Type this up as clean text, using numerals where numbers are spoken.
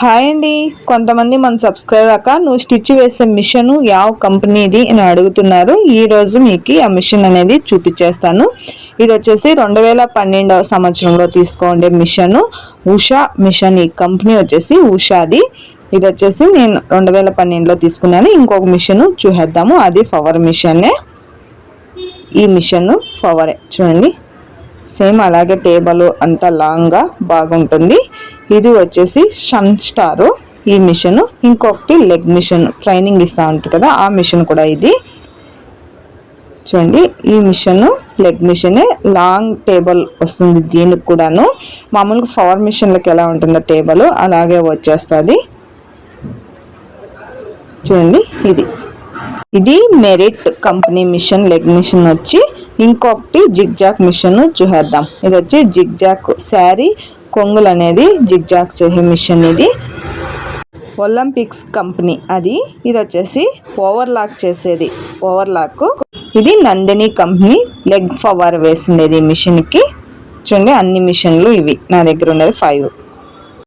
Hi అండి. కొంతమంది మన సబ్స్క్రైబర్ అక్క నువ్వు స్టిచ్ వేసే మిషన్ యావ కంపెనీది అని అడుగుతున్నారు. ఈరోజు మీకు ఆ మిషన్ అనేది చూపించేస్తాను. ఇది వచ్చేసి 2012వ సంవత్సరంలో తీసుకోండి మిషన్. ఉషా మిషన్, ఈ కంపెనీ వచ్చేసి ఉషాది. ఇది వచ్చేసి నేను 2012లో తీసుకున్నాను. ఇంకొక మిషన్ చూసేద్దాము, అది పవర్ మిషనే. ఈ మిషన్ పవరే, చూడండి సేమ్ అలాగే టేబుల్ అంతా లాంగ్గా బాగుంటుంది. ఇది వచ్చేసి సన్ స్టార్ ఈ మిషన్. ఇంకొకటి లెగ్ మిషన్, ట్రైనింగ్ ఇస్తూ ఉంటుంది కదా ఆ మిషన్ కూడా ఇది. చూడండి ఈ మిషన్ లెగ్ మిషనే, లాంగ్ టేబుల్ వస్తుంది దీనికి కూడాను. మామూలుగా పవర్ మిషన్లకు ఎలా ఉంటుందో టేబుల్ అలాగే వచ్చేస్తుంది. చూడండి ఇది merit company machine, leg machine వచ్చి. ఇంకొకటి జిగ్జాక్ మిషన్ చూసేద్దాం. ఇది వచ్చి జిగ్జాక్ శారీ కొంగులు అనేది జిగ్జాక్ చేసే మిషన్. ఇది ఒలింపిక్స్ కంపెనీ అది. ఇది వచ్చేసి ఓవర్లాక్ చేసేది, ఓవర్లాక్. ఇది నందిని కంపెనీ లెగ్ పవర్ వేసింది ఈ మిషన్కి. చూడండి అన్ని మిషన్లు ఇవి నా దగ్గర ఉన్నది 5.